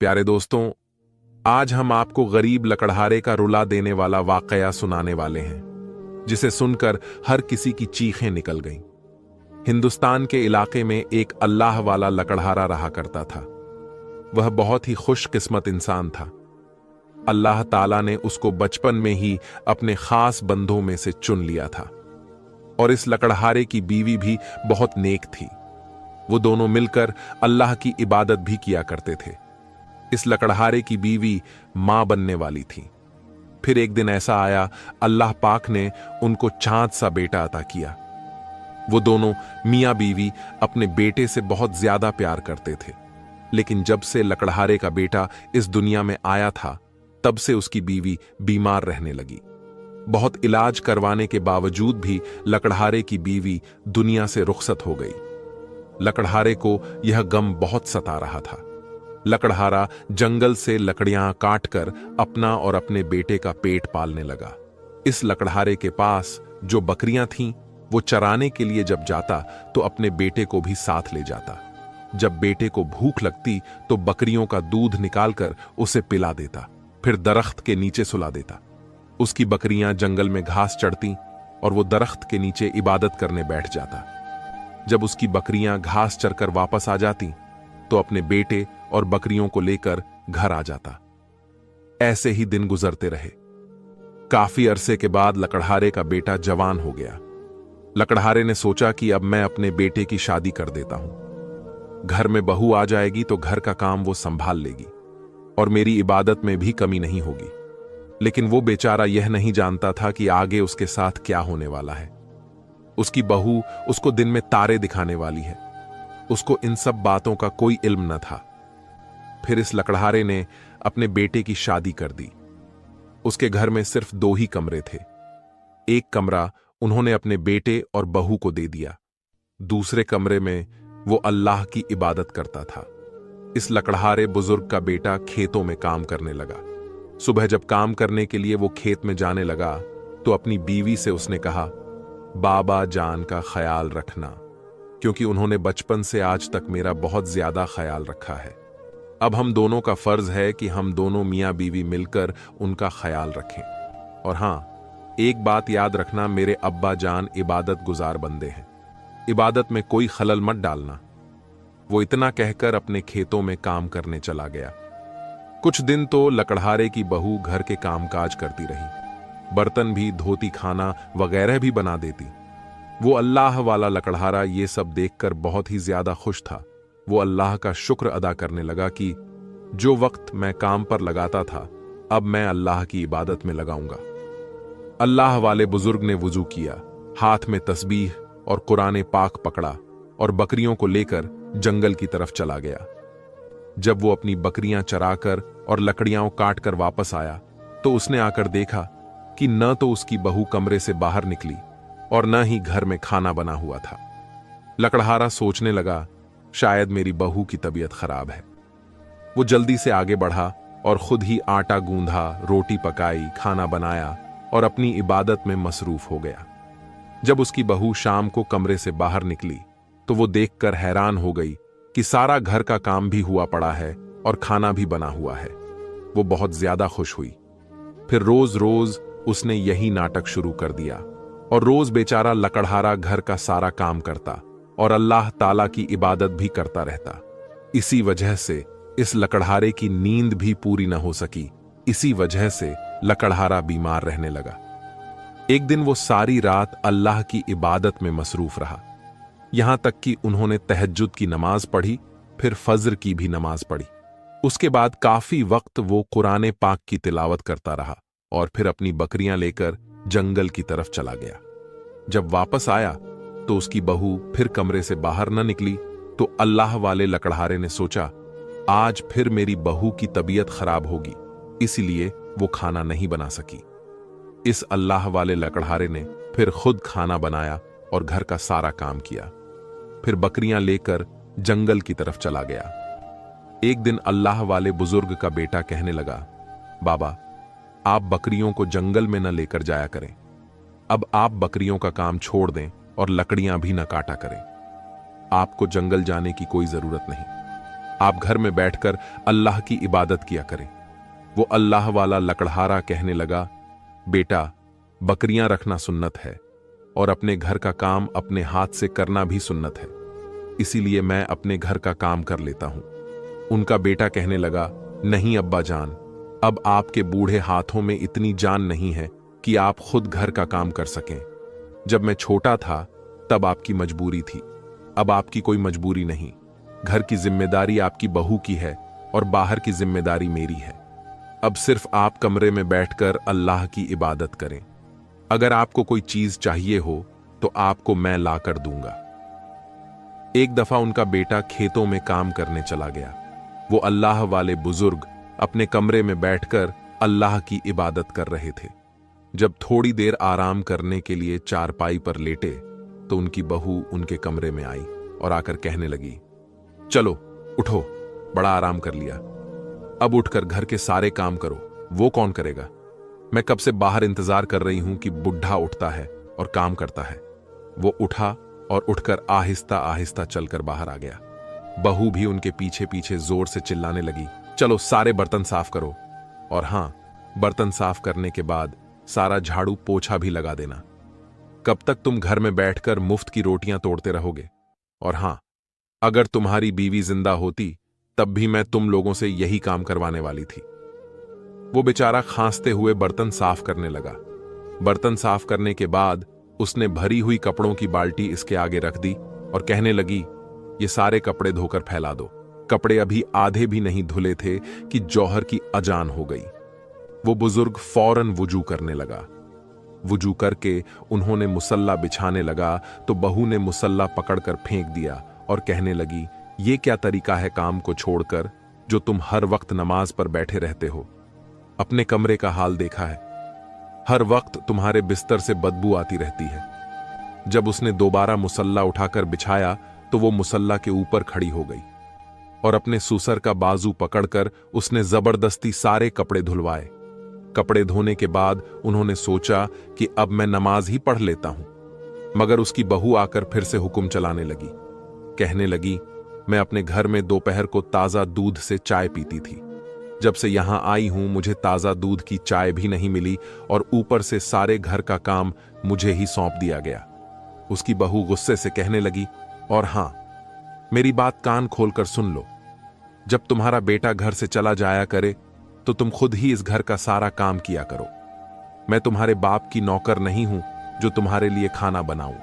प्यारे दोस्तों, आज हम आपको गरीब लकड़हारे का रुला देने वाला वाकया सुनाने वाले हैं, जिसे सुनकर हर किसी की चीखें निकल गईं। हिंदुस्तान के इलाके में एक अल्लाह वाला लकड़हारा रहा करता था। वह बहुत ही खुशकिस्मत इंसान था। अल्लाह ताला ने उसको बचपन में ही अपने खास बंदों में से चुन लिया था। और इस लकड़हारे की बीवी भी बहुत नेक थी। वो दोनों मिलकर अल्लाह की इबादत भी किया करते थे। इस लकड़हारे की बीवी मां बनने वाली थी। फिर एक दिन ऐसा आया, अल्लाह पाक ने उनको चांद सा बेटा अता किया। वो दोनों मियां बीवी अपने बेटे से बहुत ज्यादा प्यार करते थे। लेकिन जब से लकड़हारे का बेटा इस दुनिया में आया था, तब से उसकी बीवी बीमार रहने लगी। बहुत इलाज करवाने के बावजूद भी लकड़हारे की बीवी दुनिया से रुखसत हो गई। लकड़हारे को यह गम बहुत सता रहा था। लकड़हारा जंगल से लकड़ियां काटकर अपना और अपने बेटे का पेट पालने लगा। इस लकड़हारे के पास जो बकरियां थीं, वो चराने के लिए जब जाता तो अपने बेटे को भी साथ ले जाता। जब बेटे को भूख लगती तो बकरियों का दूध निकालकर उसे पिला देता, फिर दरख्त के नीचे सुला देता। उसकी बकरियां जंगल में घास चढ़ती और वो दरख्त के नीचे इबादत करने बैठ जाता। जब उसकी बकरियां घास चरकर वापस आ जाती तो अपने बेटे और बकरियों को लेकर घर आ जाता। ऐसे ही दिन गुजरते रहे। काफी अरसे के बाद लकड़हारे का बेटा जवान हो गया। लकड़हारे ने सोचा कि अब मैं अपने बेटे की शादी कर देता हूं। घर में बहू आ जाएगी तो घर का काम वो संभाल लेगी और मेरी इबादत में भी कमी नहीं होगी। लेकिन वो बेचारा यह नहीं जानता था कि आगे उसके साथ क्या होने वाला है। उसकी बहू उसको दिन में तारे दिखाने वाली है। उसको इन सब बातों का कोई इल्म न था। फिर इस लकड़हारे ने अपने बेटे की शादी कर दी। उसके घर में सिर्फ 2 ही कमरे थे। एक कमरा उन्होंने अपने बेटे और बहू को दे दिया। दूसरे कमरे में वो अल्लाह की इबादत करता था। इस लकड़हारे बुजुर्ग का बेटा खेतों में काम करने लगा। सुबह जब काम करने के लिए वो खेत में जाने लगा तो अपनी बीवी से उसने कहा, बाबा जान का ख्याल रखना, क्योंकि उन्होंने बचपन से आज तक मेरा बहुत ज्यादा ख्याल रखा है। अब हम दोनों का फर्ज है कि हम दोनों मियां बीवी मिलकर उनका ख्याल रखें। और हां, एक बात याद रखना, मेरे अब्बा जान इबादत गुजार बंदे हैं। इबादत में कोई खलल मत डालना। वो इतना कहकर अपने खेतों में काम करने चला गया। कुछ दिन तो लकड़हारे की बहू घर के कामकाज करती रही। बर्तन भी धोती, खाना वगैरह भी बना देती। वो अल्लाह वाला लकड़हारा ये सब देखकर बहुत ही ज्यादा खुश था। वो अल्लाह का शुक्र अदा करने लगा कि जो वक्त मैं काम पर लगाता था, अब मैं अल्लाह की इबादत में लगाऊंगा। अल्लाह वाले बुजुर्ग ने वुजू किया, हाथ में तस्बीह और कुरान पाक पकड़ा और बकरियों को लेकर जंगल की तरफ चला गया। जब वो अपनी बकरियां चराकर और लकड़ियां काटकर वापस आया तो उसने आकर देखा कि न तो उसकी बहू कमरे से बाहर निकली और न ही घर में खाना बना हुआ था। लकड़हारा सोचने लगा, शायद मेरी बहू की तबीयत खराब है। वो जल्दी से आगे बढ़ा और खुद ही आटा गूंधा, रोटी पकाई, खाना बनाया और अपनी इबादत में मसरूफ हो गया। जब उसकी बहू शाम को कमरे से बाहर निकली तो वो देखकर हैरान हो गई कि सारा घर का काम भी हुआ पड़ा है और खाना भी बना हुआ है। वो बहुत ज्यादा खुश हुई। फिर रोज रोज उसने यही नाटक शुरू कर दिया और रोज बेचारा लकड़हारा घर का सारा काम करता और अल्लाह ताला की इबादत भी करता रहता। इसी वजह से इस लकड़हारे की नींद भी पूरी न हो सकी। इसी वजह से लकड़हारा बीमार रहने लगा। एक दिन वो सारी रात अल्लाह की इबादत में मसरूफ रहा। यहां तक कि उन्होंने तहज्जुद की नमाज पढ़ी, फिर फज्र की भी नमाज पढ़ी। उसके बाद काफी वक्त वो कुरान पाक की तिलावत करता रहा और फिर अपनी बकरियां लेकर जंगल की तरफ चला गया। जब वापस आया तो उसकी बहू फिर कमरे से बाहर न निकली तो अल्लाह वाले लकड़हारे ने सोचा, आज फिर मेरी बहू की तबीयत खराब होगी, इसलिए वो खाना नहीं बना सकी। इस अल्लाह वाले लकड़हारे ने फिर खुद खाना बनाया और घर का सारा काम किया। फिर बकरियां लेकर जंगल की तरफ चला गया। एक दिन अल्लाह वाले बुजुर्ग का बेटा कहने लगा, बाबा, आप बकरियों को जंगल में न लेकर जाया करें। अब आप बकरियों का काम छोड़ दें और लकड़ियां भी न काटा करें। आपको जंगल जाने की कोई जरूरत नहीं। आप घर में बैठकर अल्लाह की इबादत किया करें। वो अल्लाह वाला लकड़हारा कहने लगा, बेटा, बकरियां रखना सुन्नत है और अपने घर का काम अपने हाथ से करना भी सुन्नत है, इसीलिए मैं अपने घर का काम कर लेता हूं। उनका बेटा कहने लगा, नहीं अब्बा जान, अब आपके बूढ़े हाथों में इतनी जान नहीं है कि आप खुद घर का काम कर सकें। जब मैं छोटा था तब आपकी मजबूरी थी, अब आपकी कोई मजबूरी नहीं। घर की जिम्मेदारी आपकी बहू की है और बाहर की जिम्मेदारी मेरी है। अब सिर्फ आप कमरे में बैठकर अल्लाह की इबादत करें। अगर आपको कोई चीज चाहिए हो तो आपको मैं ला कर दूंगा। एक दफा उनका बेटा खेतों में काम करने चला गया। वो अल्लाह वाले बुजुर्ग अपने कमरे में बैठकर अल्लाह की इबादत कर रहे थे। जब थोड़ी देर आराम करने के लिए चारपाई पर लेटे तो उनकी बहू उनके कमरे में आई और आकर कहने लगी, चलो उठो, बड़ा आराम कर लिया, अब उठकर घर के सारे काम करो। वो कौन करेगा? मैं कब से बाहर इंतजार कर रही हूं कि बुढ़ा उठता है और काम करता है। वो उठा और उठकर आहिस्ता आहिस्ता चलकर बाहर आ गया। बहू भी उनके पीछे पीछे जोर से चिल्लाने लगी, चलो सारे बर्तन साफ करो, और हां, बर्तन साफ करने के बाद सारा झाड़ू पोछा भी लगा देना। कब तक तुम घर में बैठकर मुफ्त की रोटियां तोड़ते रहोगे? और हां, अगर तुम्हारी बीवी जिंदा होती तब भी मैं तुम लोगों से यही काम करवाने वाली थी। वो बेचारा खांसते हुए बर्तन साफ करने लगा। बर्तन साफ करने के बाद उसने भरी हुई कपड़ों की बाल्टी इसके आगे रख दी और कहने लगी, ये सारे कपड़े धोकर फैला दो। कपड़े अभी आधे भी नहीं धुले थे कि जौहर की अजान हो गई। वो बुजुर्ग फौरन वुजू करने लगा। वुजू करके उन्होंने मुसल्ला बिछाने लगा तो बहू ने मुसल्ला पकड़कर फेंक दिया और कहने लगी, ये क्या तरीका है काम को छोड़कर जो तुम हर वक्त नमाज पर बैठे रहते हो? अपने कमरे का हाल देखा है, हर वक्त तुम्हारे बिस्तर से बदबू आती रहती है। जब उसने दोबारा मुसल्ला उठाकर बिछाया तो वो मुसल्ला के ऊपर खड़ी हो गई और अपने सूसर का बाजू पकड़कर उसने जबरदस्ती सारे कपड़े धुलवाए। कपड़े धोने के बाद उन्होंने सोचा कि अब मैं नमाज ही पढ़ लेता हूं, मगर उसकी बहू आकर फिर से हुक्म चलाने लगी। कहने लगी, मैं अपने घर में दोपहर को ताजा दूध से चाय पीती थी, जब से यहां आई हूं मुझे ताजा दूध की चाय भी नहीं मिली और ऊपर से सारे घर का काम मुझे ही सौंप दिया गया। उसकी बहू गुस्से से कहने लगी, और हां, मेरी बात कान खोलकर सुन लो, जब तुम्हारा बेटा घर से चला जाया करे तो तुम खुद ही इस घर का सारा काम किया करो। मैं तुम्हारे बाप की नौकर नहीं हूं जो तुम्हारे लिए खाना बनाऊं।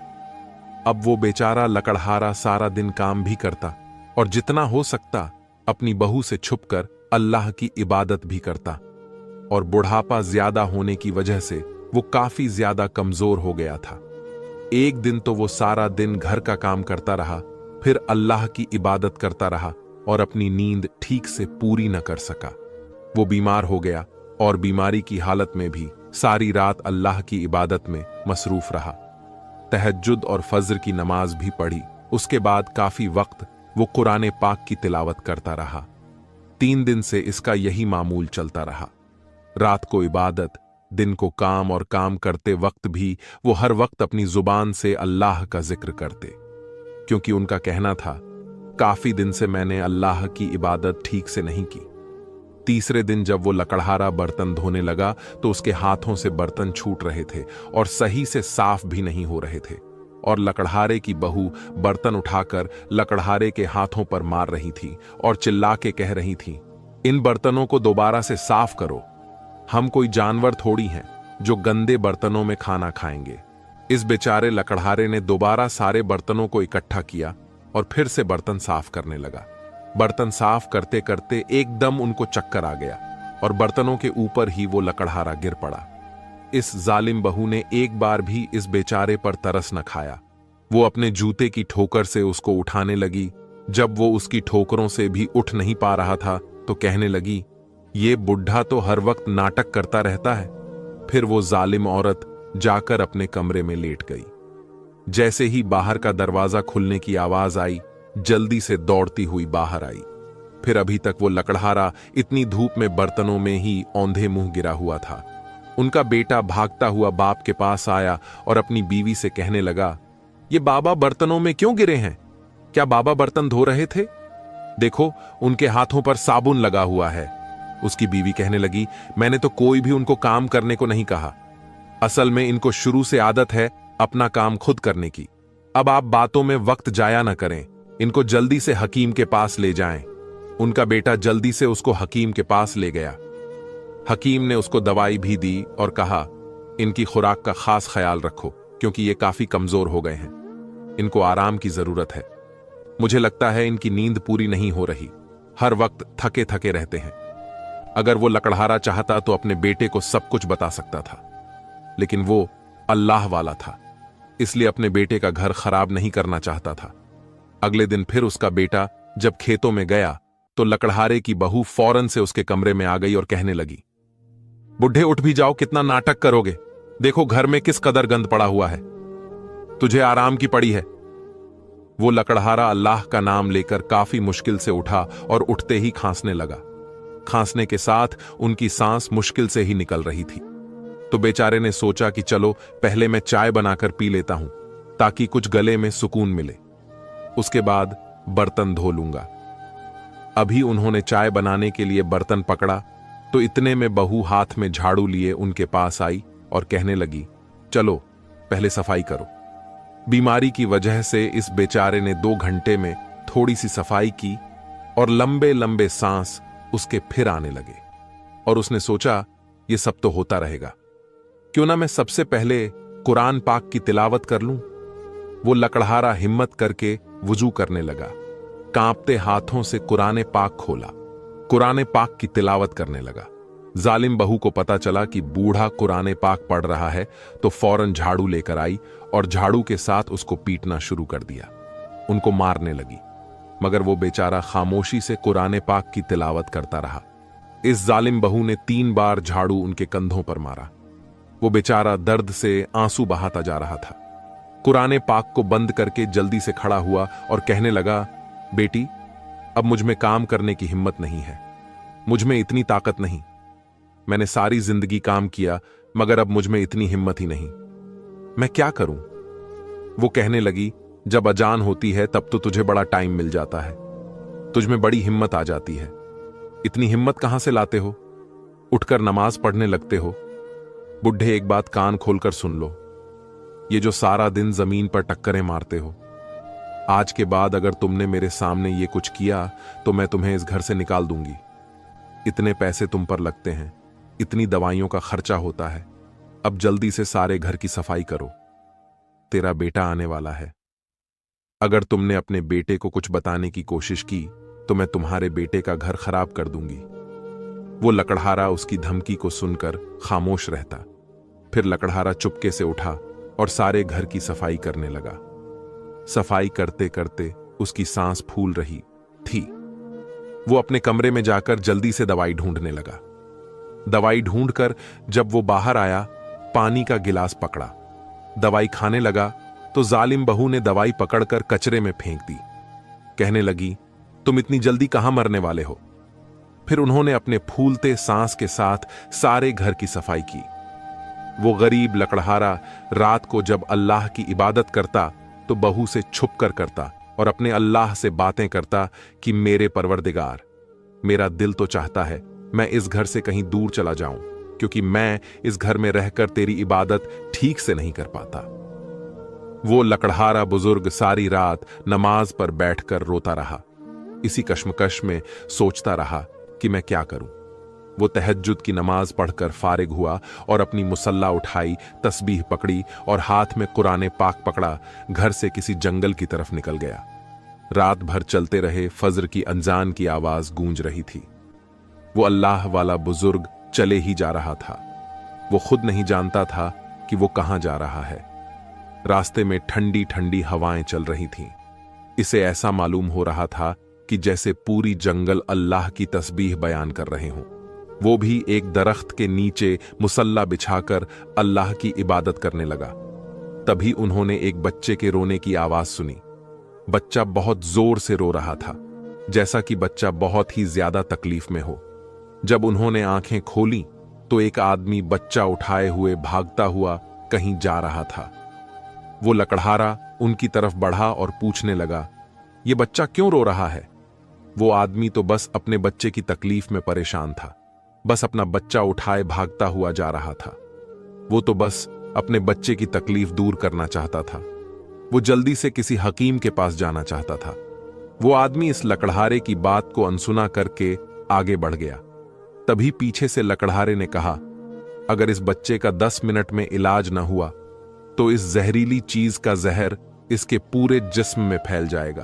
अब वो बेचारा लकड़हारा सारा दिन काम भी करता और जितना हो सकता अपनी बहू से छुपकर अल्लाह की इबादत भी करता, और बुढ़ापा ज्यादा होने की वजह से वो काफी ज्यादा कमजोर हो गया था। एक दिन तो वो सारा दिन घर का काम करता रहा, फिर अल्लाह की इबादत करता रहा और अपनी नींद ठीक से पूरी न कर सका। वो बीमार हो गया और बीमारी की हालत में भी सारी रात अल्लाह की इबादत में मसरूफ रहा। तहज्जुद और फज्र की नमाज भी पढ़ी। उसके बाद काफी वक्त वो कुरान पाक की तिलावत करता रहा। 3 दिन से इसका यही मामूल चलता रहा। रात को इबादत, दिन को काम, और काम करते वक्त भी वो हर वक्त अपनी जुबान से अल्लाह का जिक्र करते, क्योंकि उनका कहना था, काफी दिन से मैंने अल्लाह की इबादत ठीक से नहीं की। तीसरे दिन जब वो लकड़हारा बर्तन धोने लगा तो उसके हाथों से बर्तन छूट रहे थे और सही से साफ भी नहीं हो रहे थे, और लकड़हारे की बहू बर्तन उठाकर लकड़हारे के हाथों पर मार रही थी और चिल्ला के कह रही थी, इन बर्तनों को दोबारा से साफ करो, हम कोई जानवर थोड़ी हैं जो गंदे बर्तनों में खाना खाएंगे। इस बेचारे लकड़हारे ने दोबारा सारे बर्तनों को इकट्ठा किया और फिर से बर्तन साफ करने लगा। बर्तन साफ करते करते एकदम उनको चक्कर आ गया और बर्तनों के ऊपर ही वो लकड़हारा गिर पड़ा। इस जालिम बहू ने एक बार भी इस बेचारे पर तरस न खाया। वो अपने जूते की ठोकर से उसको उठाने लगी। जब वो उसकी ठोकरों से भी उठ नहीं पा रहा था तो कहने लगी, ये बुढ़ा तो हर वक्त नाटक करता रहता है। फिर वो जालिम औरत जाकर अपने कमरे में लेट गई। जैसे ही बाहर का दरवाजा खुलने की आवाज आई, जल्दी से दौड़ती हुई बाहर आई। फिर अभी तक वो लकड़हारा इतनी धूप में बर्तनों में ही औंधे मुंह गिरा हुआ था। उनका बेटा भागता हुआ बाप के पास आया और अपनी बीवी से कहने लगा, ये बाबा बर्तनों में क्यों गिरे हैं? क्या बाबा बर्तन धो रहे थे? देखो, उनके हाथों पर साबुन लगा हुआ है। उसकी बीवी कहने लगी, मैंने तो कोई भी उनको काम करने को नहीं कहा। असल में इनको शुरू से आदत है अपना काम खुद करने की। अब आप बातों में वक्त जाया ना करें, इनको जल्दी से हकीम के पास ले जाएं। उनका बेटा जल्दी से उसको हकीम के पास ले गया। हकीम ने उसको दवाई भी दी और कहा, इनकी खुराक का खास ख्याल रखो क्योंकि ये काफी कमजोर हो गए हैं। इनको आराम की जरूरत है। मुझे लगता है इनकी नींद पूरी नहीं हो रही, हर वक्त थके थके रहते हैं। अगर वो लकड़हारा चाहता तो अपने बेटे को सब कुछ बता सकता था, लेकिन वो अल्लाह वाला था, इसलिए अपने बेटे का घर खराब नहीं करना चाहता था। अगले दिन फिर उसका बेटा जब खेतों में गया तो लकड़हारे की बहू फौरन से उसके कमरे में आ गई और कहने लगी, बुढ़े उठ भी जाओ, कितना नाटक करोगे? देखो घर में किस कदर गंद पड़ा हुआ है, तुझे आराम की पड़ी है। वो लकड़हारा अल्लाह का नाम लेकर काफी मुश्किल से उठा और उठते ही खांसने लगा। खांसने के साथ उनकी सांस मुश्किल से ही निकल रही थी। तो बेचारे ने सोचा कि चलो पहले मैं चाय बनाकर पी लेता हूं ताकि कुछ गले में सुकून मिले, उसके बाद बर्तन धो लूंगा। अभी उन्होंने चाय बनाने के लिए बर्तन पकड़ा तो इतने में बहू हाथ में झाड़ू लिए उनके पास आई और कहने लगी, चलो पहले सफाई करो। बीमारी की वजह से इस बेचारे ने 2 घंटे में थोड़ी सी सफाई की और लंबे लंबे सांस उसके फिर आने लगे। और उसने सोचा, ये सब तो होता रहेगा, क्यों ना मैं सबसे पहले कुरान पाक की तिलावत कर लूं। वो लकड़हारा हिम्मत करके वुजू करने लगा, कांपते हाथों से कुरान पाक खोला, कुरान पाक की तिलावत करने लगा। जालिम बहू को पता चला कि बूढ़ा कुरान पाक पढ़ रहा है तो फौरन झाड़ू लेकर आई और झाड़ू के साथ उसको पीटना शुरू कर दिया, उनको मारने लगी। मगर वो बेचारा खामोशी से कुरान पाक की तिलावत करता रहा। इस जालिम बहू ने 3 बार झाड़ू उनके कंधों पर मारा। वो बेचारा दर्द से आंसू बहाता जा रहा था। कुरान पाक को बंद करके जल्दी से खड़ा हुआ और कहने लगा, बेटी, अब मुझ में काम करने की हिम्मत नहीं है, मुझ में इतनी ताकत नहीं। मैंने सारी जिंदगी काम किया मगर अब मुझ में इतनी हिम्मत ही नहीं, मैं क्या करूं? वो कहने लगी, जब अजान होती है तब तो तुझे बड़ा टाइम मिल जाता है, तुझ में बड़ी हिम्मत आ जाती है। इतनी हिम्मत कहां से लाते हो? उठकर नमाज पढ़ने लगते हो। बुढ़े, एक बात कान खोलकर सुन लो, ये जो सारा दिन जमीन पर टक्करें मारते हो, आज के बाद अगर तुमने मेरे सामने ये कुछ किया तो मैं तुम्हें इस घर से निकाल दूंगी। इतने पैसे तुम पर लगते हैं, इतनी दवाइयों का खर्चा होता है, अब जल्दी से सारे घर की सफाई करो, तेरा बेटा आने वाला है। अगर तुमने अपने बेटे को कुछ बताने की कोशिश की तो मैं तुम्हारे बेटे का घर खराब कर दूंगी। वो लकड़हारा उसकी धमकी को सुनकर खामोश रहता। फिर लकड़हारा चुपके से उठा और सारे घर की सफाई करने लगा। सफाई करते करते उसकी सांस फूल रही थी। वो अपने कमरे में जाकर जल्दी से दवाई ढूंढने लगा। दवाई ढूंढकर जब वो बाहर आया, पानी का गिलास पकड़ा, दवाई खाने लगा तो जालिम बहू ने दवाई पकड़कर कचरे में फेंक दी। कहने लगी, तुम इतनी जल्दी कहां मरने वाले हो? फिर उन्होंने अपने फूलते सांस के साथ सारे घर की सफाई की। वो गरीब लकड़हारा रात को जब अल्लाह की इबादत करता तो बहू से छुप कर करता और अपने अल्लाह से बातें करता कि मेरे परवरदिगार, मेरा दिल तो चाहता है मैं इस घर से कहीं दूर चला जाऊं, क्योंकि मैं इस घर में रहकर तेरी इबादत ठीक से नहीं कर पाता। वो लकड़हारा बुजुर्ग सारी रात नमाज पर बैठकर रोता रहा। इसी कश्मकश में सोचता रहा कि मैं क्या करूं। वो तहज्जुद की नमाज पढ़कर फारिग हुआ और अपनी मुसल्ला उठाई, तस्बीह पकड़ी और हाथ में कुरान पाक पकड़ा घर से किसी जंगल की तरफ निकल गया। रात भर चलते रहे फज्र की अनजान की आवाज गूंज रही थी। वो अल्लाह वाला बुजुर्ग चले ही जा रहा था। वो खुद नहीं जानता था कि वो कहां जा रहा है। रास्ते में ठंडी ठंडी हवाएं चल रही थीं। इसे ऐसा मालूम हो रहा था कि जैसे पूरी जंगल अल्लाह की तस्बीह बयान कर रहे हों। वो भी एक दरख्त के नीचे मुसल्ला बिछाकर अल्लाह की इबादत करने लगा। तभी उन्होंने एक बच्चे के रोने की आवाज सुनी। बच्चा बहुत जोर से रो रहा था, जैसा कि बच्चा बहुत ही ज्यादा तकलीफ में हो। जब उन्होंने आंखें खोली तो एक आदमी बच्चा उठाए हुए भागता हुआ कहीं जा रहा था। वो लकड़हारा उनकी तरफ बढ़ा और पूछने लगा, ये बच्चा क्यों रो रहा है? वो आदमी तो बस अपने बच्चे की तकलीफ में परेशान था, बस अपना बच्चा उठाए भागता हुआ जा रहा था। वो तो बस अपने बच्चे की तकलीफ दूर करना चाहता था। वो जल्दी से किसी हकीम के पास जाना चाहता था। वो आदमी इस लकड़हारे की बात को अनसुना करके आगे बढ़ गया। तभी पीछे से लकड़हारे ने कहा, अगर इस बच्चे का 10 मिनट में इलाज न हुआ तो इस जहरीली चीज का जहर इसके पूरे जिस्म में फैल जाएगा।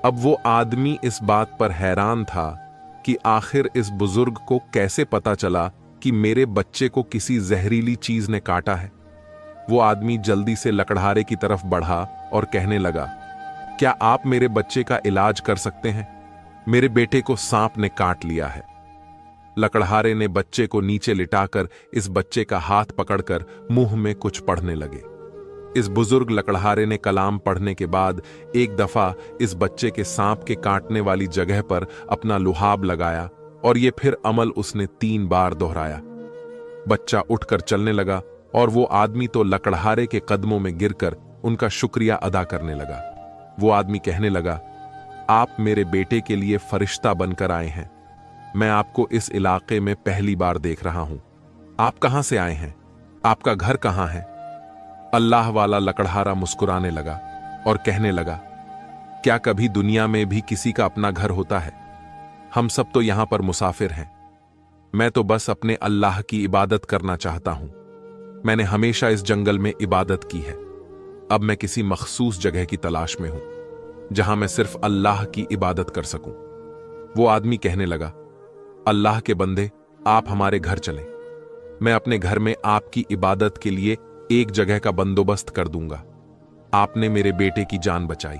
अब वो आदमी इस बात पर हैरान था कि आखिर इस बुजुर्ग को कैसे पता चला कि मेरे बच्चे को किसी जहरीली चीज ने काटा है। वो आदमी जल्दी से लकड़हारे की तरफ बढ़ा और कहने लगा, क्या आप मेरे बच्चे का इलाज कर सकते हैं? मेरे बेटे को सांप ने काट लिया है। लकड़हारे ने बच्चे को नीचे लिटाकर इस बच्चे का हाथ पकड़कर मुंह में कुछ पढ़ने लगे। इस बुजुर्ग लकड़हारे ने कलाम पढ़ने के बाद एक दफा इस बच्चे के सांप के काटने वाली जगह पर अपना लुहाब लगाया और ये फिर अमल उसने 3 बार दोहराया। बच्चा उठकर चलने लगा और वो आदमी तो लकड़हारे के कदमों में गिरकर उनका शुक्रिया अदा करने लगा। वो आदमी कहने लगा, आप मेरे बेटे के लिए फरिश्ता बनकर आए हैं। मैं आपको इस इलाके में पहली बार देख रहा हूं। आप कहां से आए हैं? आपका घर कहां है? अल्लाह वाला लकड़हारा मुस्कुराने लगा और कहने लगा, क्या कभी दुनिया में भी किसी का अपना घर होता है? हम सब तो यहां पर मुसाफिर हैं। मैं तो बस अपने अल्लाह की इबादत करना चाहता हूं। मैंने हमेशा इस जंगल में इबादत की है। अब मैं किसी मखसूस जगह की तलाश में हूं जहां मैं सिर्फ अल्लाह की इबादत कर सकूं। वो आदमी कहने लगा, अल्लाह के बंदे, आप हमारे घर चलें। मैं अपने घर में आपकी इबादत के लिए एक जगह का बंदोबस्त कर दूंगा। आपने मेरे बेटे की जान बचाई,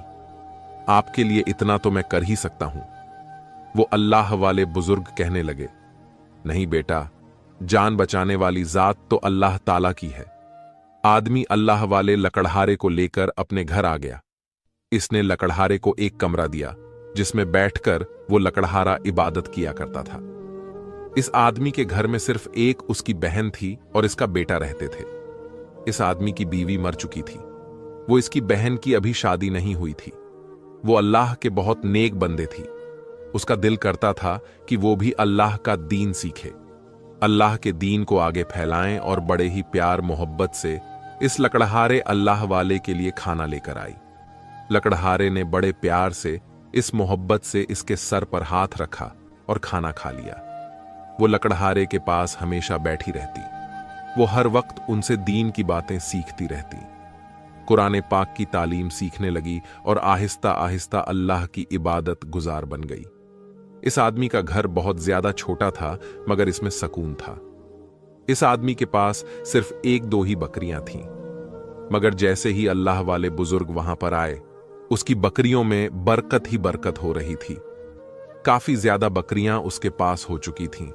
आपके लिए इतना तो मैं कर ही सकता हूं। वो अल्लाह वाले बुजुर्ग कहने लगे, नहीं बेटा, जान बचाने वाली जात तो अल्लाह ताला की है। आदमी अल्लाह वाले लकड़हारे को लेकर अपने घर आ गया। इसने लकड़हारे को एक कमरा दिया जिसमें बैठकर वो लकड़हारा इबादत किया करता था। इस आदमी के घर में सिर्फ एक उसकी बहन थी और इसका बेटा रहते थे। इस आदमी की बीवी मर चुकी थी। वो इसकी बहन की अभी शादी नहीं हुई थी। वो अल्लाह के बहुत नेक बंदे थी। उसका दिल करता था कि वो भी अल्लाह का दीन सीखे, अल्लाह के दीन को आगे फैलाएं, और बड़े ही प्यार मोहब्बत से इस लकड़हारे अल्लाह वाले के लिए खाना लेकर आई। लकड़हारे ने बड़े प्यार से इस मोहब्बत से इसके सर पर हाथ रखा और खाना खा लिया। वो लकड़हारे के पास हमेशा बैठी रहती। वो हर वक्त उनसे दीन की बातें सीखती रहती। कुरान पाक की तालीम सीखने लगी और आहिस्ता आहिस्ता अल्लाह की इबादत गुजार बन गई। इस आदमी का घर बहुत ज्यादा छोटा था, मगर इसमें सकून था। इस आदमी के पास सिर्फ 1-2 ही बकरियां थीं, मगर जैसे ही अल्लाह वाले बुजुर्ग वहां पर आए, उसकी बकरियों में बरकत ही बरकत हो रही थी। काफी ज्यादा बकरियां उसके पास हो चुकी थीं।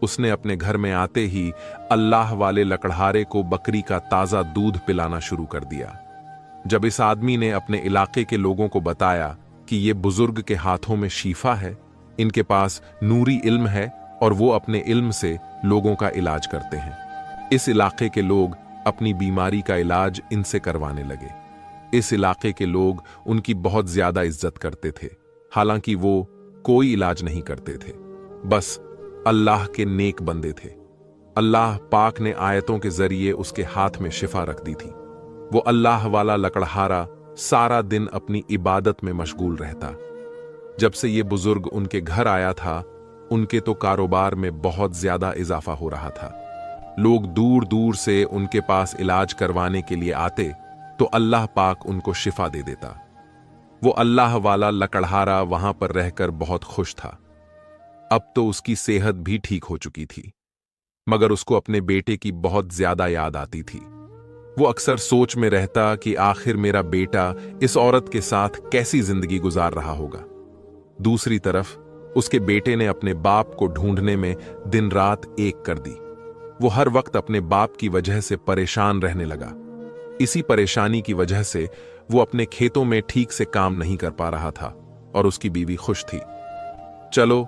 उसने अपने घर में आते ही अल्लाह वाले लकड़हारे को बकरी का ताजा दूध पिलाना शुरू कर दिया। जब इस आदमी ने अपने इलाके के लोगों को बताया कि ये बुजुर्ग के हाथों में शीफा है, इनके पास नूरी इल्म है और वो अपने इल्म से लोगों का इलाज करते हैं, इस इलाके के लोग अपनी बीमारी का इलाज इनसे करवाने लगे। इस इलाके के लोग उनकी बहुत ज्यादा इज्जत करते थे, हालांकि वो कोई इलाज नहीं करते थे, बस अल्लाह के नेक बंदे थे। अल्लाह पाक ने आयतों के जरिए उसके हाथ में शिफा रख दी थी। वो अल्लाह वाला लकड़हारा सारा दिन अपनी इबादत में मशगूल रहता। जब से ये बुजुर्ग उनके घर आया था, उनके तो कारोबार में बहुत ज्यादा इजाफा हो रहा था। लोग दूर दूर से उनके पास इलाज करवाने के लिए आते तो अल्लाह पाक उनको शिफा दे देता। वो अल्लाह वाला लकड़हारा वहां पर रहकर बहुत खुश था। अब तो उसकी सेहत भी ठीक हो चुकी थी, मगर उसको अपने बेटे की बहुत ज्यादा याद आती थी। वो अक्सर सोच में रहता कि आखिर मेरा बेटा इस औरत के साथ कैसी जिंदगी गुजार रहा होगा। दूसरी तरफ उसके बेटे ने अपने बाप को ढूंढने में दिन रात एक कर दी। वो हर वक्त अपने बाप की वजह से परेशान रहने लगा। इसी परेशानी की वजह से वो अपने खेतों में ठीक से काम नहीं कर पा रहा था और उसकी बीवी खुश थी। चलो,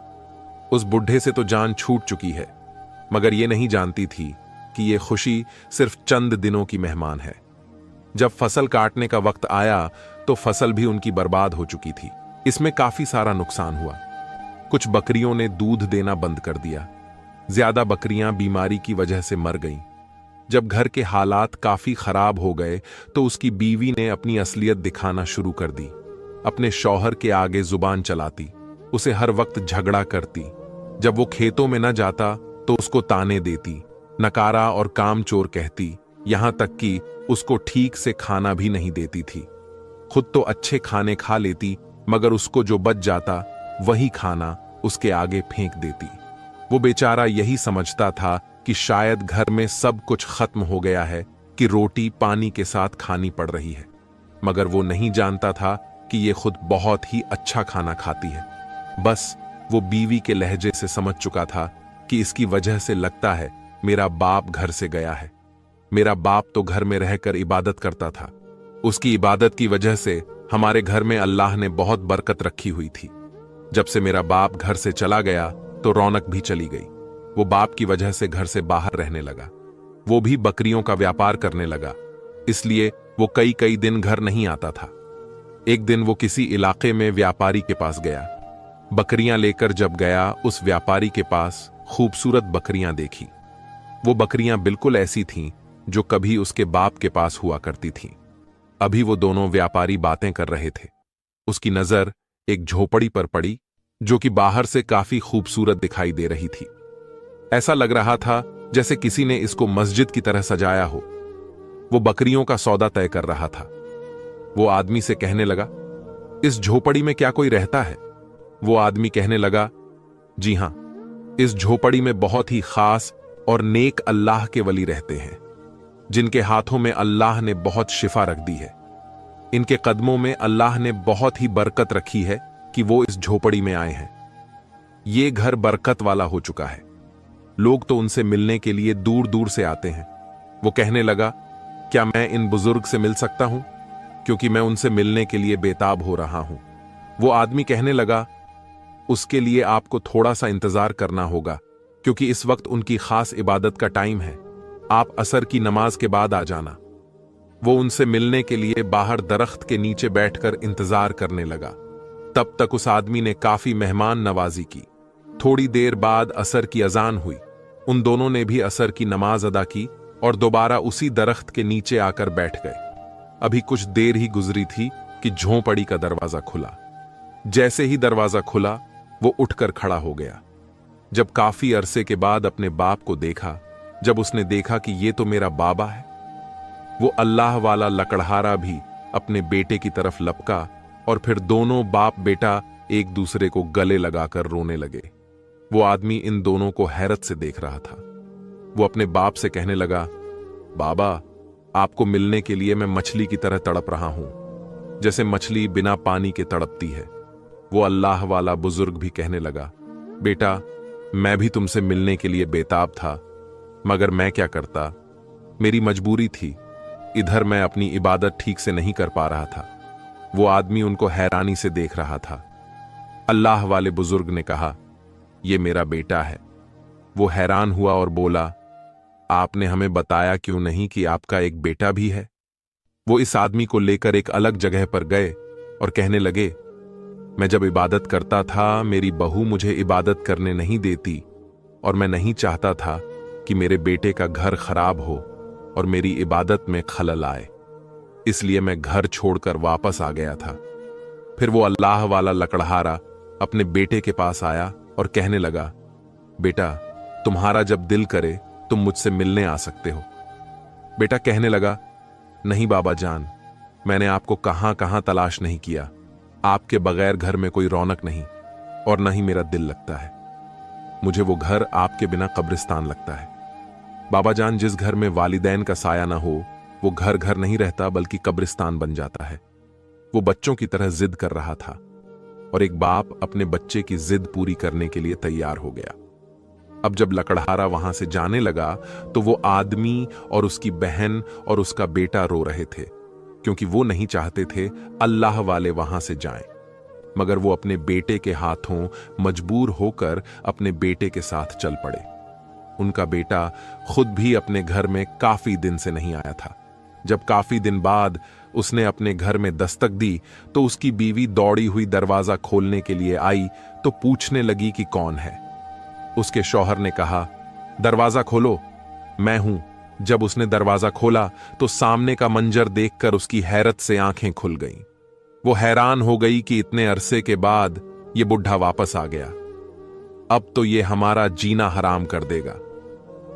उस बुढ़े से तो जान छूट चुकी है, मगर ये नहीं जानती थी कि ये खुशी सिर्फ चंद दिनों की मेहमान है। जब फसल काटने का वक्त आया तो फसल भी उनकी बर्बाद हो चुकी थी। इसमें काफी सारा नुकसान हुआ। कुछ बकरियों ने दूध देना बंद कर दिया, ज्यादा बकरियां बीमारी की वजह से मर गईं। जब घर के हालात काफी खराब हो गए तो उसकी बीवी ने अपनी असलियत दिखाना शुरू कर दी। अपने शौहर के आगे जुबान चलाती, उसे हर वक्त झगड़ा करती। जब वो खेतों में न जाता तो उसको ताने देती, नकारा और कामचोर कहती, यहां तक कि उसको ठीक से खाना भी नहीं देती थी। खुद तो अच्छे खाने खा लेती, मगर उसको जो बच जाता वही खाना उसके आगे फेंक देती। वो बेचारा यही समझता था कि शायद घर में सब कुछ खत्म हो गया है, कि रोटी पानी के साथ खानी पड़ रही है। मगर वो नहीं जानता था कि ये खुद बहुत ही अच्छा खाना खाती है। बस वो बीवी के लहजे से समझ चुका था कि इसकी वजह से लगता है मेरा बाप घर से गया है। मेरा बाप तो घर में रहकर इबादत करता था, उसकी इबादत की वजह से हमारे घर में अल्लाह ने बहुत बरकत रखी हुई थी। जब से मेरा बाप घर से चला गया तो रौनक भी चली गई। वो बाप की वजह से घर से बाहर रहने लगा। वो भी बकरियों का व्यापार करने लगा, इसलिए वो कई कई दिन घर नहीं आता था। एक दिन वो किसी इलाके में व्यापारी के पास गया। बकरियां लेकर जब गया, उस व्यापारी के पास खूबसूरत बकरियां देखी। वो बकरियां बिल्कुल ऐसी थीं जो कभी उसके बाप के पास हुआ करती थीं। अभी वो दोनों व्यापारी बातें कर रहे थे। उसकी नजर एक झोपड़ी पर पड़ी जो कि बाहर से काफी खूबसूरत दिखाई दे रही थी। ऐसा लग रहा था जैसे किसी ने इसको मस्जिद की तरह सजाया हो। वो बकरियों का सौदा तय कर रहा था। वो आदमी से कहने लगा, इस झोपड़ी में क्या कोई रहता है? वो आदमी कहने लगा, जी हां, इस झोपड़ी में बहुत ही खास और नेक अल्लाह के वली रहते हैं, जिनके हाथों में अल्लाह ने बहुत शिफा रख दी है। इनके कदमों में अल्लाह ने बहुत ही बरकत रखी है कि वो इस झोपड़ी में आए हैं। ये घर बरकत वाला हो चुका है। लोग तो उनसे मिलने के लिए दूर दूर से आते हैं। वो कहने लगा, क्या मैं इन बुजुर्ग से मिल सकता हूं, क्योंकि मैं उनसे मिलने के लिए बेताब हो रहा हूं। वो आदमी कहने लगा, उसके लिए आपको थोड़ा सा इंतजार करना होगा, क्योंकि इस वक्त उनकी खास इबादत का टाइम है। आप असर की नमाज के बाद आ जाना। वो उनसे मिलने के लिए बाहर दरख्त के नीचे बैठकर इंतजार करने लगा। तब तक उस आदमी ने काफी मेहमान नवाजी की। थोड़ी देर बाद असर की अजान हुई। उन दोनों ने भी असर की नमाज अदा की और दोबारा उसी दरख्त के नीचे आकर बैठ गए। अभी कुछ देर ही गुजरी थी कि झोंपड़ी का दरवाजा खुला। जैसे ही दरवाजा खुला, वो उठकर खड़ा हो गया। जब काफी अरसे के बाद अपने बाप को देखा, जब उसने देखा कि ये तो मेरा बाबा है, वो अल्लाह वाला लकड़हारा भी अपने बेटे की तरफ लपका और फिर दोनों बाप बेटा एक दूसरे को गले लगाकर रोने लगे। वो आदमी इन दोनों को हैरत से देख रहा था। वो अपने बाप से कहने लगा, बाबा, आपको मिलने के लिए मैं मछली की तरह तड़प रहा हूं, जैसे मछली बिना पानी के तड़पती है। वो अल्लाह वाला बुजुर्ग भी कहने लगा, बेटा, मैं भी तुमसे मिलने के लिए बेताब था, मगर मैं क्या करता, मेरी मजबूरी थी। इधर मैं अपनी इबादत ठीक से नहीं कर पा रहा था। वो आदमी उनको हैरानी से देख रहा था। अल्लाह वाले बुजुर्ग ने कहा, ये मेरा बेटा है। वो हैरान हुआ और बोला, आपने हमें बताया क्यों नहीं कि आपका एक बेटा भी है? वो इस आदमी को लेकर एक अलग जगह पर गए और कहने लगे, मैं जब इबादत करता था, मेरी बहू मुझे इबादत करने नहीं देती और मैं नहीं चाहता था कि मेरे बेटे का घर खराब हो और मेरी इबादत में खलल आए, इसलिए मैं घर छोड़कर वापस आ गया था। फिर वो अल्लाह वाला लकड़हारा अपने बेटे के पास आया और कहने लगा, बेटा, तुम्हारा जब दिल करे तुम मुझसे मिलने आ सकते हो। बेटा कहने लगा, नहीं बाबा जान, मैंने आपको कहां कहां तलाश नहीं किया। आपके बगैर घर में कोई रौनक नहीं और न ही मेरा दिल लगता है। मुझे वो घर आपके बिना कब्रिस्तान लगता है। बाबा जान, जिस घर में वालिदैन का साया ना हो, वो घर घर नहीं रहता बल्कि कब्रिस्तान बन जाता है। वो बच्चों की तरह जिद कर रहा था और एक बाप अपने बच्चे की जिद पूरी करने के लिए तैयार हो गया। अब जब लकड़हारा वहां से जाने लगा तो वो आदमी और उसकी बहन और उसका बेटा रो रहे थे, क्योंकि वो नहीं चाहते थे अल्लाह वाले वहां से जाएं। मगर वो अपने बेटे के हाथों मजबूर होकर अपने बेटे के साथ चल पड़े। उनका बेटा खुद भी अपने घर में काफी दिन से नहीं आया था। जब काफी दिन बाद उसने अपने घर में दस्तक दी तो उसकी बीवी दौड़ी हुई दरवाजा खोलने के लिए आई तो पूछने लगी कि कौन है। उसके शौहर ने कहा, दरवाजा खोलो, मैं हूं। जब उसने दरवाजा खोला तो सामने का मंजर देखकर उसकी हैरत से आंखें खुल गईं। वो हैरान हो गई कि इतने अरसे के बाद ये बुढ़ा वापस आ गया। अब तो ये हमारा जीना हराम कर देगा।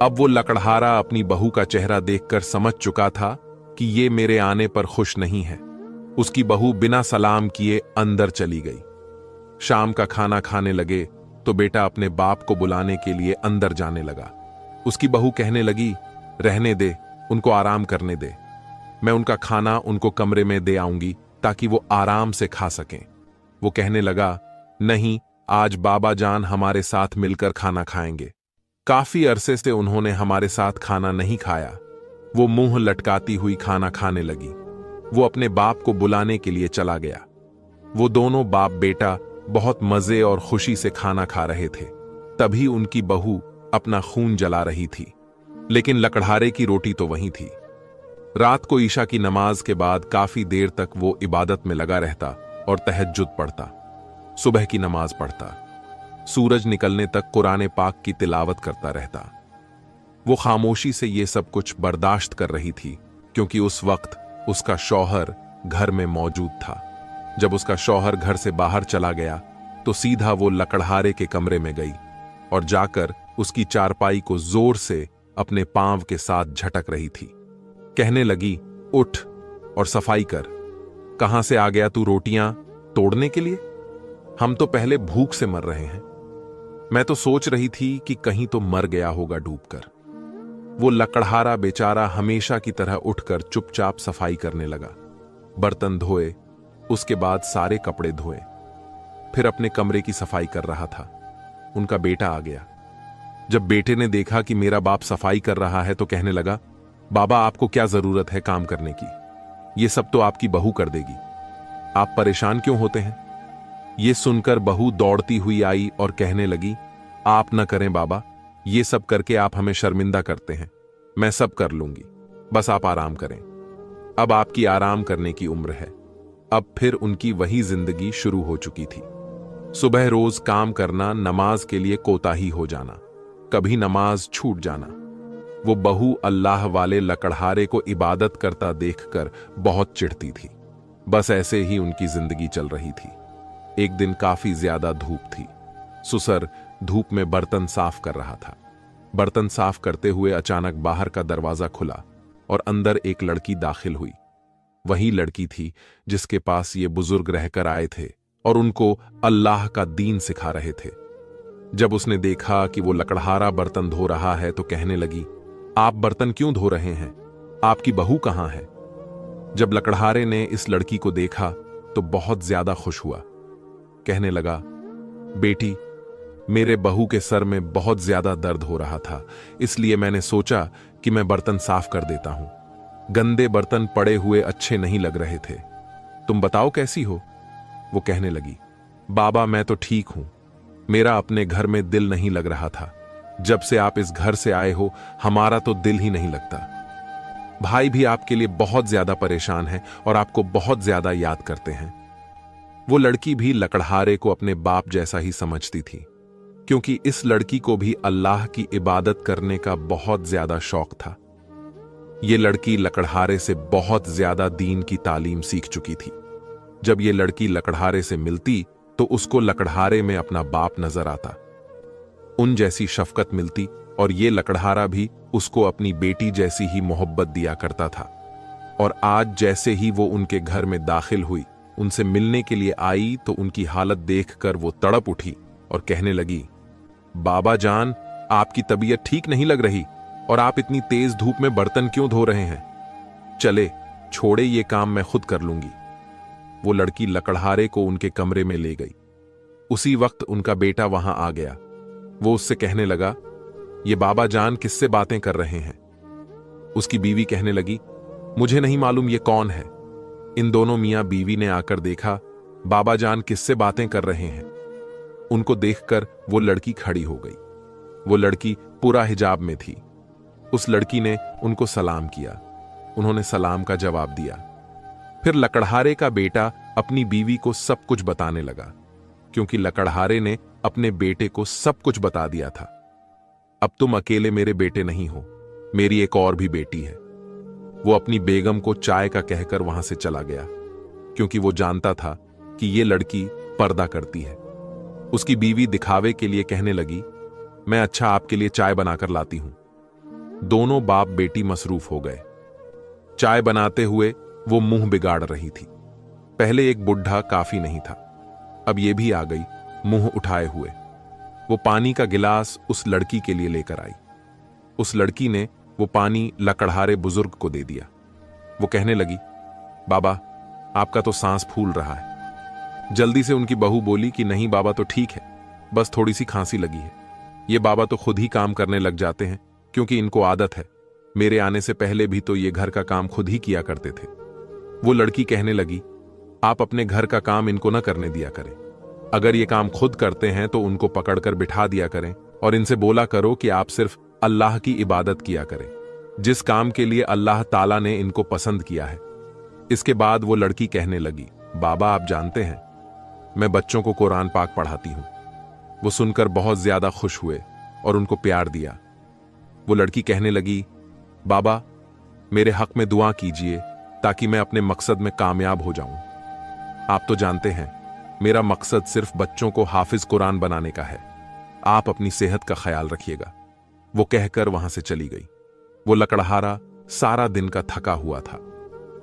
अब वो लकड़हारा अपनी बहू का चेहरा देखकर समझ चुका था कि ये मेरे आने पर खुश नहीं है। उसकी बहू बिना सलाम किए अंदर चली गई। शाम का खाना खाने लगे तो बेटा अपने बाप को बुलाने के लिए अंदर जाने लगा। उसकी बहू कहने लगी, रहने दे, उनको आराम करने दे। मैं उनका खाना उनको कमरे में दे आऊंगी ताकि वो आराम से खा सकें। वो कहने लगा, नहीं, आज बाबा जान हमारे साथ मिलकर खाना खाएंगे। काफी अरसे से उन्होंने हमारे साथ खाना नहीं खाया। वो मुंह लटकाती हुई खाना खाने लगी। वो अपने बाप को बुलाने के लिए चला गया। वो दोनों बाप बेटा बहुत मजे और खुशी से खाना खा रहे थे। तभी उनकी बहू अपना खून जला रही थी, लेकिन लकड़हारे की रोटी तो वहीं थी। रात को ईशा की नमाज के बाद काफी देर तक वो इबादत में लगा रहता और तहज्जुद पढ़ता, सुबह की नमाज पढ़ता, सूरज निकलने तक कुरान पाक की तिलावत करता रहता। वो खामोशी से ये सब कुछ बर्दाश्त कर रही थी क्योंकि उस वक्त उसका शौहर घर में मौजूद था। जब उसका शौहर घर से बाहर चला गया तो सीधा वो लकड़हारे के कमरे में गई और जाकर उसकी चारपाई को जोर से अपने पांव के साथ झटक रही थी। कहने लगी, उठ और सफाई कर। कहां से आ गया तू रोटियां तोड़ने के लिए? हम तो पहले भूख से मर रहे हैं। मैं तो सोच रही थी कि कहीं तो मर गया होगा डूबकर। वो लकड़हारा बेचारा हमेशा की तरह उठकर चुपचाप सफाई करने लगा। बर्तन धोए, उसके बाद सारे कपड़े धोए, फिर अपने कमरे की सफाई कर रहा था। उनका बेटा आ गया। जब बेटे ने देखा कि मेरा बाप सफाई कर रहा है तो कहने लगा, बाबा आपको क्या जरूरत है काम करने की? ये सब तो आपकी बहू कर देगी। आप परेशान क्यों होते हैं? ये सुनकर बहू दौड़ती हुई आई और कहने लगी, आप न करें बाबा, ये सब करके आप हमें शर्मिंदा करते हैं। मैं सब कर लूंगी, बस आप आराम करें। अब आपकी आराम करने की उम्र है। अब फिर उनकी वही जिंदगी शुरू हो चुकी थी। सुबह रोज काम करना, नमाज के लिए कोताही हो जाना, कभी नमाज छूट जाना। वो बहू अल्लाह वाले लकड़हारे को इबादत करता देखकर बहुत चिढ़ती थी। बस ऐसे ही उनकी जिंदगी चल रही थी। एक दिन काफी ज्यादा धूप थी। सुसर धूप में बर्तन साफ कर रहा था। बर्तन साफ करते हुए अचानक बाहर का दरवाजा खुला और अंदर एक लड़की दाखिल हुई। वही लड़की थी जिसके पास ये बुजुर्ग रहकर आए थे और उनको अल्लाह का दीन सिखा रहे थे। जब उसने देखा कि वो लकड़हारा बर्तन धो रहा है तो कहने लगी, आप बर्तन क्यों धो रहे हैं? आपकी बहू कहां है? जब लकड़हारे ने इस लड़की को देखा तो बहुत ज्यादा खुश हुआ। कहने लगा, बेटी, मेरे बहू के सर में बहुत ज्यादा दर्द हो रहा था, इसलिए मैंने सोचा कि मैं बर्तन साफ कर देता हूं। गंदे बर्तन पड़े हुए अच्छे नहीं लग रहे थे। तुम बताओ कैसी हो? वो कहने लगी, बाबा मैं तो ठीक हूं। मेरा अपने घर में दिल नहीं लग रहा था। जब से आप इस घर से आए हो हमारा तो दिल ही नहीं लगता। भाई भी आपके लिए बहुत ज्यादा परेशान है और आपको बहुत ज्यादा याद करते हैं। वो लड़की भी लकड़हारे को अपने बाप जैसा ही समझती थी, क्योंकि इस लड़की को भी अल्लाह की इबादत करने का बहुत ज्यादा शौक था। ये लड़की लकड़हारे से बहुत ज्यादा दीन की तालीम सीख चुकी थी। जब ये लड़की लकड़हारे से मिलती तो उसको लकड़हारे में अपना बाप नजर आता, उन जैसी शफकत मिलती और ये लकड़हारा भी उसको अपनी बेटी जैसी ही मोहब्बत दिया करता था। और आज जैसे ही वो उनके घर में दाखिल हुई, उनसे मिलने के लिए आई तो उनकी हालत देखकर वो तड़प उठी और कहने लगी, बाबा जान, आपकी तबीयत ठीक नहीं लग रही और आप इतनी तेज धूप में बर्तन क्यों धो रहे हैं? चले छोड़े, ये काम मैं खुद कर लूंगी। वो लड़की लकड़हारे को उनके कमरे में ले गई। उसी वक्त उनका बेटा वहां आ गया। वो उससे कहने लगा, ये बाबा जान किससे बातें कर रहे हैं? उसकी बीवी कहने लगी, मुझे नहीं मालूम ये कौन है। इन दोनों मियां बीवी ने आकर देखा बाबा जान किससे बातें कर रहे हैं। उनको देखकर वो लड़की खड़ी हो गई। वो लड़की पूरा हिजाब में थी। उस लड़की ने उनको सलाम किया। उन्होंने सलाम का जवाब दिया। फिर लकड़हारे का बेटा अपनी बीवी को सब कुछ बताने लगा, क्योंकि लकड़हारे ने अपने बेटे को सब कुछ बता दिया था। अब तुम अकेले मेरे बेटे नहीं हो, मेरी एक और भी बेटी है। वो अपनी बेगम को चाय का कहकर वहां से चला गया, क्योंकि वो जानता था कि ये लड़की पर्दा करती है। उसकी बीवी दिखावे के लिए कहने लगी, मैं अच्छा आपके लिए चाय बनाकर लाती हूं। दोनों बाप बेटी मसरूफ हो गए। चाय बनाते हुए वो मुंह बिगाड़ रही थी। पहले एक बुढ़ा काफी नहीं था, अब ये भी आ गई मुंह उठाए हुए। वो पानी का गिलास उस लड़की के लिए लेकर आई। उस लड़की ने वो पानी लकड़हारे बुजुर्ग को दे दिया। वो कहने लगी, बाबा आपका तो सांस फूल रहा है। जल्दी से उनकी बहू बोली कि नहीं बाबा, तो ठीक है, बस थोड़ी सी खांसी लगी है। ये बाबा तो खुद ही काम करने लग जाते हैं, क्योंकि इनको आदत है। मेरे आने से पहले भी तो ये घर का काम खुद ही किया करते थे। वो लड़की कहने लगी, आप अपने घर का काम इनको न करने दिया करें। अगर ये काम खुद करते हैं तो उनको पकड़कर बिठा दिया करें और इनसे बोला करो कि आप सिर्फ अल्लाह की इबादत किया करें, जिस काम के लिए अल्लाह ताला ने इनको पसंद किया है। इसके बाद वो लड़की कहने लगी, बाबा आप जानते हैं मैं बच्चों को कुरान पाक पढ़ाती हूं। वो सुनकर बहुत ज्यादा खुश हुए और उनको प्यार दिया। वो लड़की कहने लगी, बाबा मेरे हक में दुआ कीजिए ताकि मैं अपने मकसद में कामयाब हो जाऊं। आप तो जानते हैं मेरा मकसद सिर्फ बच्चों को हाफिज कुरान बनाने का है। आप अपनी सेहत का ख्याल रखिएगा। वो कहकर वहां से चली गई। वो लकड़हारा सारा दिन का थका हुआ था।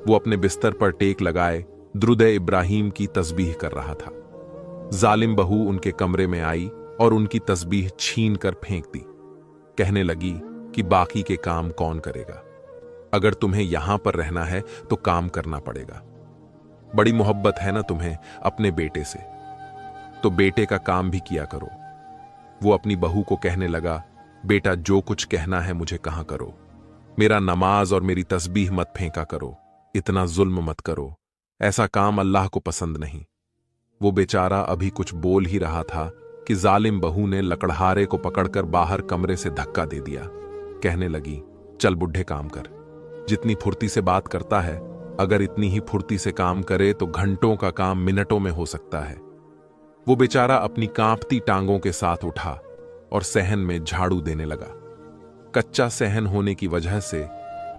वो अपने बिस्तर पर टेक लगाए दुरूद इब्राहिम की तस्बीह कर रहा था। जालिम बहू उनके कमरे में आई और उनकी तस्बीह छीन कर फेंक दी। कहने लगी कि बाकी के काम कौन करेगा? अगर तुम्हें यहां पर रहना है तो काम करना पड़ेगा। बड़ी मोहब्बत है ना तुम्हें अपने बेटे से, तो बेटे का काम भी किया करो। वो अपनी बहू को कहने लगा, बेटा जो कुछ कहना है मुझे कहा करो। मेरा नमाज और मेरी तस्बीह मत फेंका करो। इतना जुल्म मत करो, ऐसा काम अल्लाह को पसंद नहीं। वो बेचारा अभी कुछ बोल ही रहा था कि जालिम बहू ने लकड़हारे को पकड़कर बाहर कमरे से धक्का दे दिया। कहने लगी, चल बुढ़े काम कर। जितनी फुर्ती से बात करता है, अगर इतनी ही फुर्ती से काम करे तो घंटों का काम मिनटों में हो सकता है। वो बेचारा अपनी कांपती टांगों के साथ उठा और सहन में झाड़ू देने लगा। कच्चा सहन होने की वजह से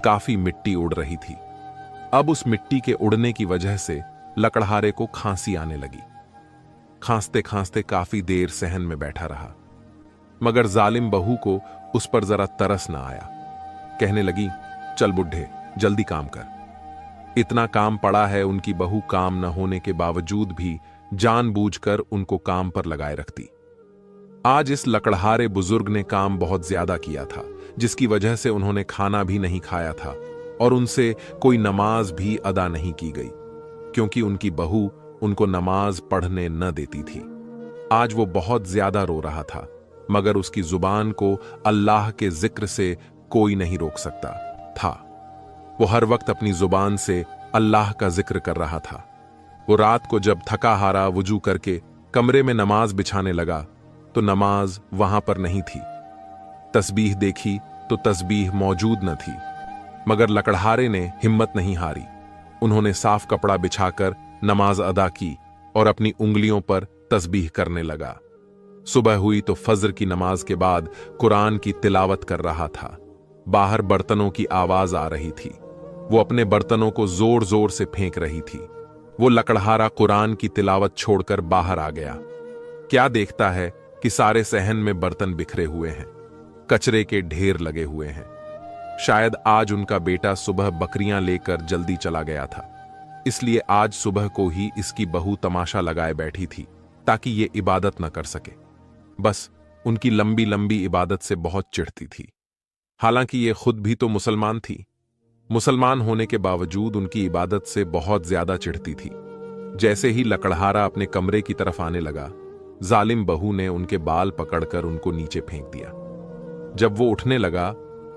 काफी मिट्टी उड़ रही थी। अब उस मिट्टी के उड़ने की वजह से लकड़हारे को खांसी आने लगी। खांसते खांसते काफी देर सहन में बैठा रहा, मगर जालिम बहू को उस पर जरा तरस ना आया। कहने लगी, चल बुढ़े जल्दी काम कर। इतना काम पड़ा है। उनकी बहू काम न होने के बावजूद भी जानबूझकर उनको काम पर लगाए रखती। आज इस लकड़हारे बुजुर्ग ने काम बहुत ज्यादा किया था, जिसकी वजह से उन्होंने खाना भी नहीं खाया था और उनसे कोई नमाज भी अदा नहीं की गई, क्योंकि उनकी बहू उनको नमाज पढ़ने न देती थी। आज वो बहुत ज्यादा रो रहा था, मगर उसकी जुबान को अल्लाह के जिक्र से कोई नहीं रोक सकता था। वो हर वक्त अपनी जुबान से अल्लाह का जिक्र कर रहा था। वो रात को जब थका हारा वुजू करके कमरे में नमाज बिछाने लगा तो नमाज वहां पर नहीं थी। तस्बीह देखी तो तस्बीह मौजूद न थी, मगर लकड़हारे ने हिम्मत नहीं हारी। उन्होंने साफ कपड़ा बिछाकर नमाज अदा की और अपनी उंगलियों पर तस्बीह करने लगा। सुबह हुई तो फजर की नमाज के बाद कुरान की तिलावत कर रहा था। बाहर बर्तनों की आवाज आ रही थी। वो अपने बर्तनों को जोर जोर से फेंक रही थी। वो लकड़हारा कुरान की तिलावत छोड़कर बाहर आ गया। क्या देखता है कि सारे सहन में बर्तन बिखरे हुए हैं, कचरे के ढेर लगे हुए हैं। शायद आज उनका बेटा सुबह बकरियां लेकर जल्दी चला गया था, इसलिए आज सुबह को ही इसकी बहू तमाशा लगाए बैठी थी ताकि ये इबादत न कर सके। बस उनकी लंबी लंबी इबादत से बहुत चिढ़ती थी। हालांकि ये खुद भी तो मुसलमान थी। मुसलमान होने के बावजूद उनकी इबादत से बहुत ज्यादा चिढ़ती थी। जैसे ही लकड़हारा अपने कमरे की तरफ आने लगा, जालिम बहू ने उनके बाल पकड़कर उनको नीचे फेंक दिया। जब वो उठने लगा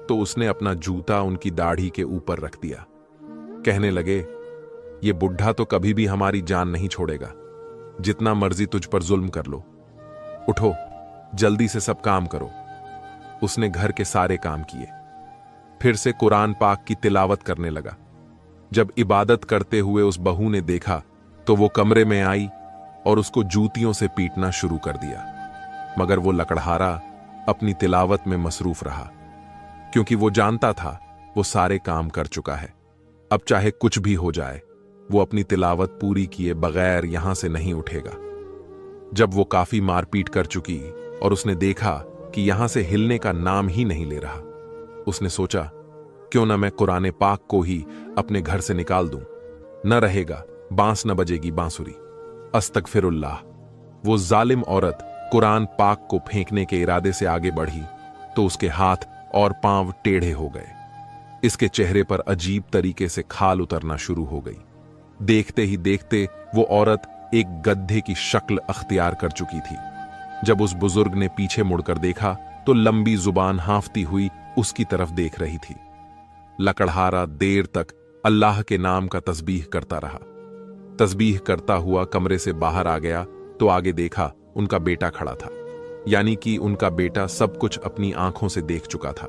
तो उसने अपना जूता उनकी दाढ़ी के ऊपर रख दिया। कहने लगे, ये बुढ़ा तो कभी भी हमारी जान नहीं छोड़ेगा। जितना मर्जी तुझ पर जुल्म कर लो, उठो जल्दी से सब काम करो। उसने घर के सारे काम किए, फिर से कुरान पाक की तिलावत करने लगा। जब इबादत करते हुए उस बहू ने देखा तो वो कमरे में आई और उसको जूतियों से पीटना शुरू कर दिया, मगर वो लकड़हारा अपनी तिलावत में मसरूफ रहा, क्योंकि वो जानता था वो सारे काम कर चुका है। अब चाहे कुछ भी हो जाए, वो अपनी तिलावत पूरी किए बगैर यहां से नहीं उठेगा। जब वो काफी मारपीट कर चुकी और उसने देखा कि यहां से हिलने का नाम ही नहीं ले रहा, उसने सोचा क्यों ना मैं कुरान पाक को ही अपने घर से निकाल दूं, न रहेगा बांस न बजेगी बांसुरी। अस्तगफिरुल्लाह। वो जालिम औरत कुरान पाक को फेंकने के इरादे से आगे बढ़ी तो उसके हाथ और पांव टेढ़े हो गए। इसके चेहरे पर अजीब तरीके से खाल उतरना शुरू हो गई। देखते ही देखते वो औरत एक गड्ढे की शक्ल अख्तियार कर चुकी थी। जब उस बुजुर्ग ने पीछे मुड़कर देखा तो लंबी जुबान हांफती हुई उसकी तरफ देख रही थी। लकड़हारा देर तक अल्लाह के नाम का तस्बीह करता रहा। तस्बीह करता हुआ कमरे से बाहर आ गया तो आगे देखा उनका बेटा खड़ा था, यानी कि उनका बेटा सब कुछ अपनी आंखों से देख चुका था।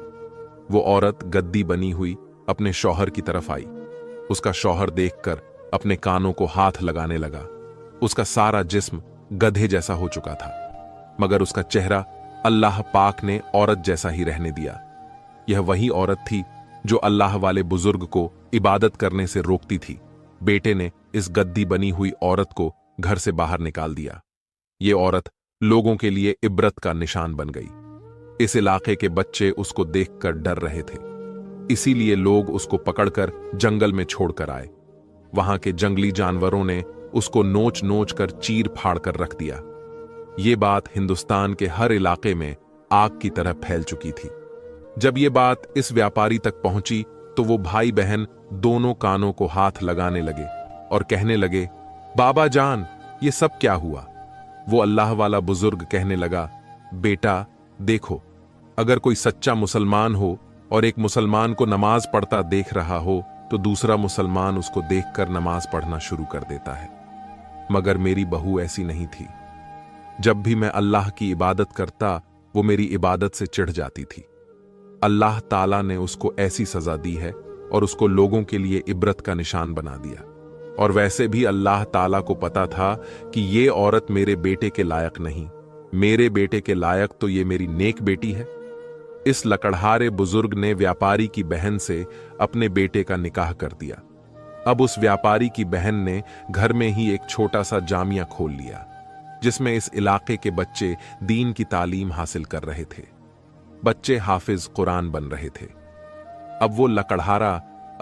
वो औरत गद्दी बनी हुई अपने शौहर की तरफ आई। उसका शौहर देखकर अपने कानों को हाथ लगाने लगा। उसका सारा जिस्म गधे जैसा हो चुका था, मगर उसका चेहरा अल्लाह पाक ने औरत जैसा ही रहने दिया। यह वही औरत थी जो अल्लाह वाले बुजुर्ग को इबादत करने से रोकती थी। बेटे ने इस गद्दी बनी हुई औरत को घर से बाहर निकाल दिया। ये औरत लोगों के लिए इबरत का निशान बन गई। इस इलाके के बच्चे उसको देखकर डर रहे थे, इसीलिए लोग उसको पकड़कर जंगल में छोड़कर आए। वहां के जंगली जानवरों ने उसको नोच नोच कर चीर फाड़ कर रख दिया। ये बात हिंदुस्तान के हर इलाके में आग की तरह फैल चुकी थी। जब ये बात इस व्यापारी तक पहुंची तो वो भाई बहन दोनों कानों को हाथ लगाने लगे और कहने लगे, बाबा जान, ये सब क्या हुआ? वो अल्लाह वाला बुजुर्ग कहने लगा, बेटा देखो, अगर कोई सच्चा मुसलमान हो और एक मुसलमान को नमाज पढ़ता देख रहा हो तो दूसरा मुसलमान उसको देखकर नमाज पढ़ना शुरू कर देता है। मगर मेरी बहू ऐसी नहीं थी। जब भी मैं अल्लाह की इबादत करता वो मेरी इबादत से चिढ़ जाती थी। अल्लाह ताला ने उसको ऐसी सजा दी है और उसको लोगों के लिए इबरत का निशान बना दिया। और वैसे भी अल्लाह ताला को पता था कि ये औरत मेरे बेटे के लायक नहीं, मेरे बेटे के लायक तो ये मेरी नेक बेटी है। इस लकड़हारे बुजुर्ग ने व्यापारी की बहन से अपने बेटे का निकाह कर दिया। अब उस व्यापारी की बहन ने घर में ही एक छोटा सा जामिया खोल लिया, जिसमें इस इलाके के बच्चे दीन की तालीम हासिल कर रहे थे। बच्चे हाफिज कुरान बन रहे थे। अब वो लकड़हारा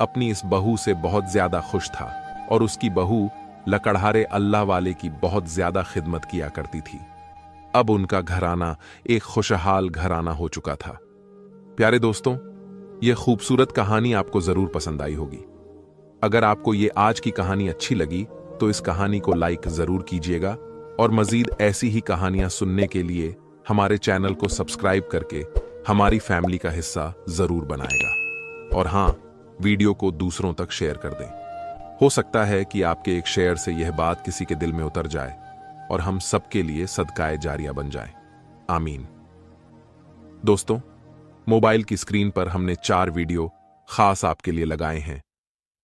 अपनी इस बहू से बहुत ज्यादा खुश था और उसकी बहू लकड़हारे अल्लाह वाले की बहुत ज्यादा खिदमत किया करती थी। अब उनका घराना एक खुशहाल घराना हो चुका था। प्यारे दोस्तों, यह खूबसूरत कहानी आपको जरूर पसंद आई होगी। अगर आपको ये आज की कहानी अच्छी लगी तो इस कहानी को लाइक जरूर कीजिएगा और मजीद ऐसी ही कहानियां सुनने के लिए हमारे चैनल को सब्सक्राइब करके हमारी फैमिली का हिस्सा जरूर बनाएगा। और हां, वीडियो को दूसरों तक शेयर कर दें। हो सकता है कि आपके एक शेयर से यह बात किसी के दिल में उतर जाए और हम सबके लिए सदकाए जारिया बन जाए। आमीन। दोस्तों, मोबाइल की स्क्रीन पर हमने 4 वीडियो खास आपके लिए लगाए हैं।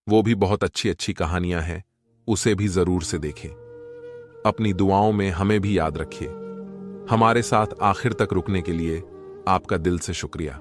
वो भी बहुत अच्छी अच्छी कहानियां हैं, उसे भी जरूर से देखें। अपनी दुआओं में हमें भी याद रखिए। हमारे साथ आखिर तक रुकने के लिए आपका दिल से शुक्रिया।